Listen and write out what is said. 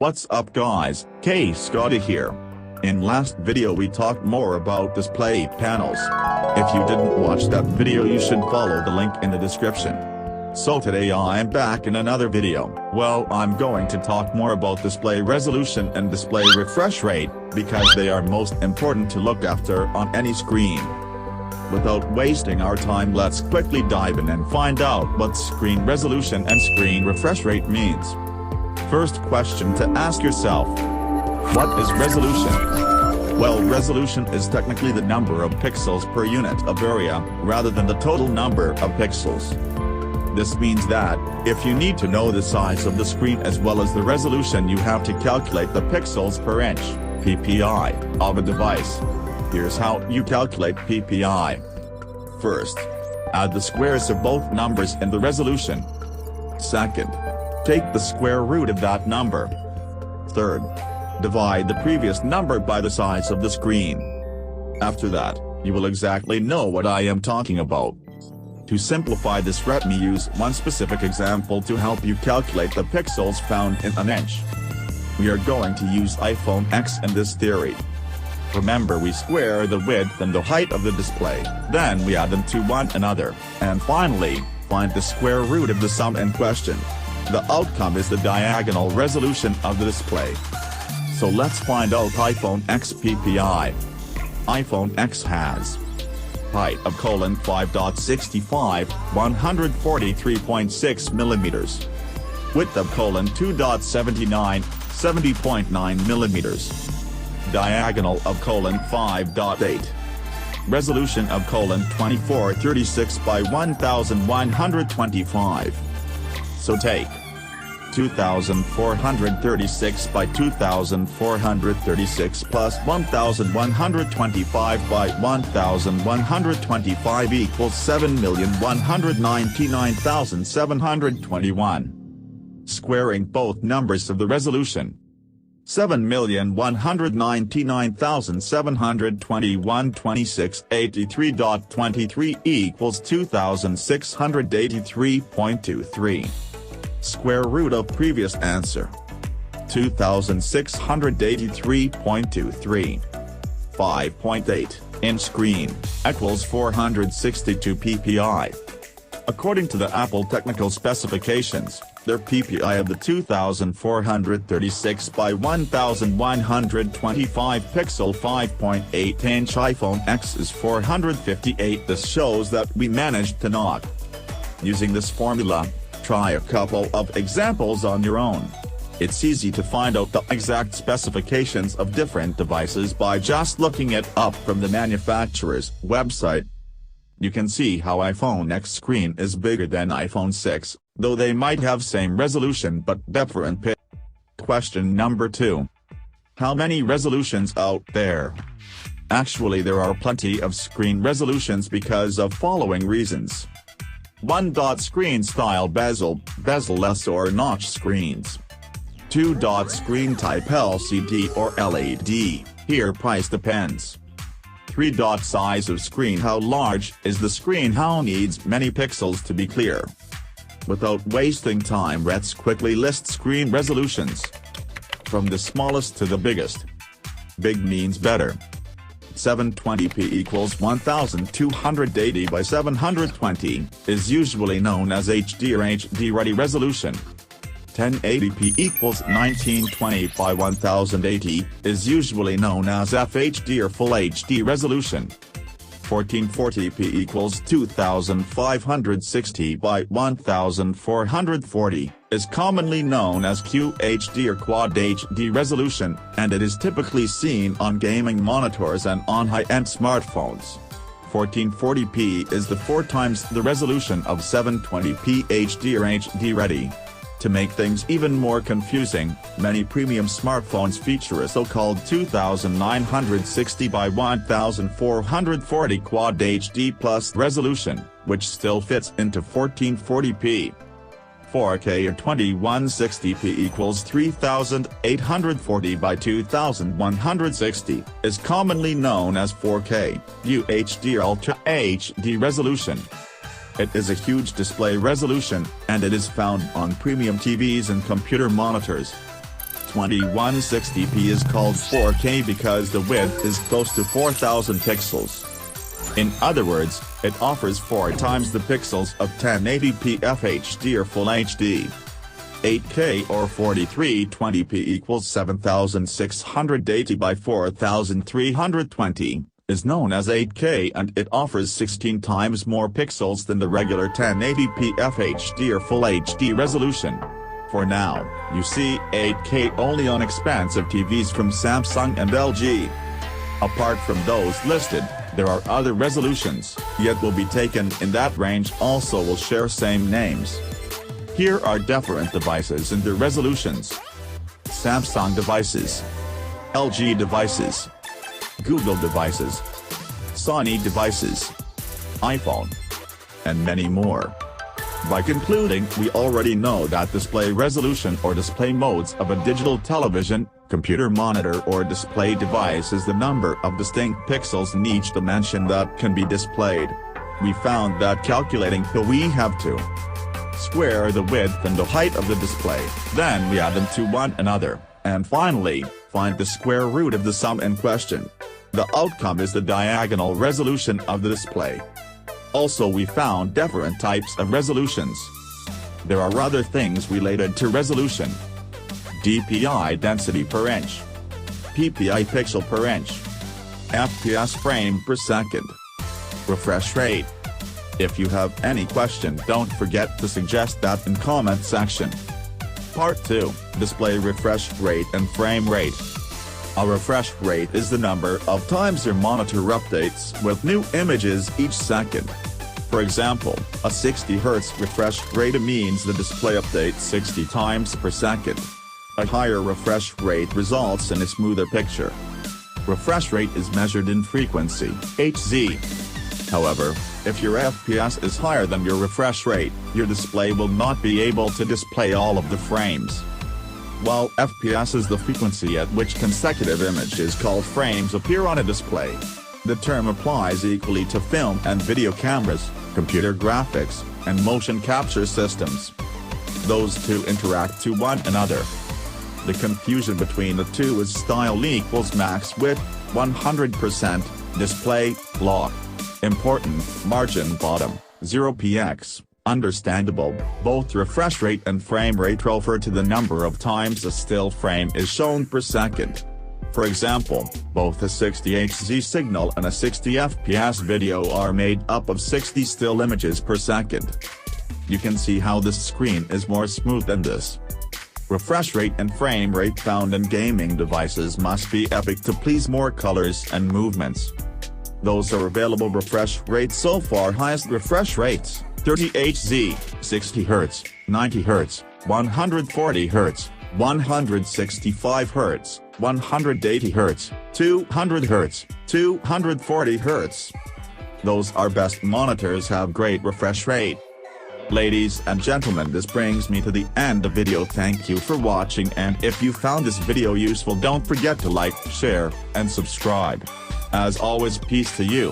What's up guys, K Scotty here. In last video we talked more about display panels. If you didn't watch that video you should follow the link in the description. So today I'm back in another video. Well, I'm going to talk more about display resolution and display refresh rate, because they are most important to look after on any screen. Without wasting our time, let's quickly dive in and find out what screen resolution and screen refresh rate means. First question to ask yourself: what is resolution? Well, resolution is technically the number of pixels per unit of area, rather than the total number of pixels. This means that, if you need to know the size of the screen as well as the resolution, you have to calculate the pixels per inch, PPI, of a device. Here's how you calculate PPI. First, add the squares of both numbers in the resolution. Second, take the square root of that number. Third, divide the previous number by the size of the screen. After that, you will exactly know what I am talking about. To simplify this, let me use one specific example to help you calculate the pixels found in an inch. We are going to use iPhone X in this theory. Remember, we square the width and the height of the display, then we add them to one another, and finally, find the square root of the sum in question. The outcome is the diagonal resolution of the display. So let's find out iPhone X PPI. iPhone X has height of 5.65, 143.6 millimeters. Width of 2.79, 70.9 millimeters. Diagonal of 5.8. Resolution of 2436 by 1125. So take 2436 by 2436 plus 1125 by 1125 equals 7,199,721. Squaring both numbers of the resolution. 7,199,721 2683.23 equals 2,683.23. Square root of previous answer. 2,683.23. 5.8 inch screen equals 462 PPI. According to the Apple technical specifications, their PPI of the 2436 by 1125 pixel 5.8 inch iPhone X is 458. This shows that we managed to knock. Using this formula, try a couple of examples on your own. It's easy to find out the exact specifications of different devices by just looking it up from the manufacturer's website. You can see how iPhone X screen is bigger than iPhone 6, though they might have same resolution but different pixels. Question number 2. How many resolutions out there? Actually, there are plenty of screen resolutions because of following reasons. 1. Screen style bezel-less or notch screens. 2. Screen type LCD or LED, here price depends. 3. Size of screen. How large is the screen? How needs many pixels to be clear? Without wasting time, let's quickly list screen resolutions. From the smallest to the biggest. Big means better. 720p equals 1280 by 720, is usually known as HD or HD Ready resolution. 1080p equals 1920 by 1080, is usually known as FHD or Full HD resolution. 1440p equals 2560 by 1440, is commonly known as QHD or Quad HD resolution, and it is typically seen on gaming monitors and on high-end smartphones. 1440p is the 4 times the resolution of 720p HD or HD Ready. To make things even more confusing, many premium smartphones feature a so-called 2960 by 1440 Quad HD Plus resolution, which still fits into 1440p. 4K or 2160p equals 3840 by 2160, is commonly known as 4K, UHD or Ultra HD resolution. It is a huge display resolution, and it is found on premium TVs and computer monitors. 2160p is called 4K because the width is close to 4000 pixels. In other words, it offers 4 times the pixels of 1080p FHD or Full HD. 8K or 4320p equals 7680 by 4320, is known as 8K, and it offers 16 times more pixels than the regular 1080p FHD or Full HD resolution. For now, you see 8K only on expansive TVs from Samsung and LG. Apart from those listed, there are other resolutions, yet will be taken in that range also will share same names. Here are different devices and their resolutions. Samsung devices, LG devices, Google devices, Sony devices, iPhone, and many more. By concluding, we already know that display resolution or display modes of a digital television, computer monitor or display device is the number of distinct pixels in each dimension that can be displayed. We found that calculating we have to square the width and the height of the display, then we add them to one another, and finally, find the square root of the sum in question. The outcome is the diagonal resolution of the display. Also, we found different types of resolutions. There are other things related to resolution. DPI density per inch, PPI pixel per inch, FPS frame per second, refresh rate. If you have any question, don't forget to suggest that in comment section. Part 2, display refresh rate and frame rate. A refresh rate is the number of times your monitor updates with new images each second. For example, a 60 Hz refresh rate means the display updates 60 times per second. A higher refresh rate results in a smoother picture. Refresh rate is measured in frequency, Hz. However, if your FPS is higher than your refresh rate, your display will not be able to display all of the frames. While FPS is the frequency at which consecutive images called frames appear on a display, the term applies equally to film and video cameras, computer graphics, and motion capture systems. Those two interact to one another. The confusion between the two is style equals max width, 100%, display, lock. Important, margin bottom, 0px. Understandable, both refresh rate and frame rate refer to the number of times a still frame is shown per second. For example, both a 60 Hz signal and a 60 FPS video are made up of 60 still images per second. You can see how this screen is more smooth than this. Refresh rate and frame rate found in gaming devices must be epic to please more colors and movements. Those are available refresh rates so far. Highest refresh rates, 30 Hz, 60 Hz, 90 Hz, 140 Hz, 165 Hz, 180 Hz, 200 Hz, 240 Hz. Those are best monitors have great refresh rate. Ladies and gentlemen, this brings me to the end of video. Thank you for watching, and if you found this video useful, don't forget to like, share, and subscribe. As always, peace to you.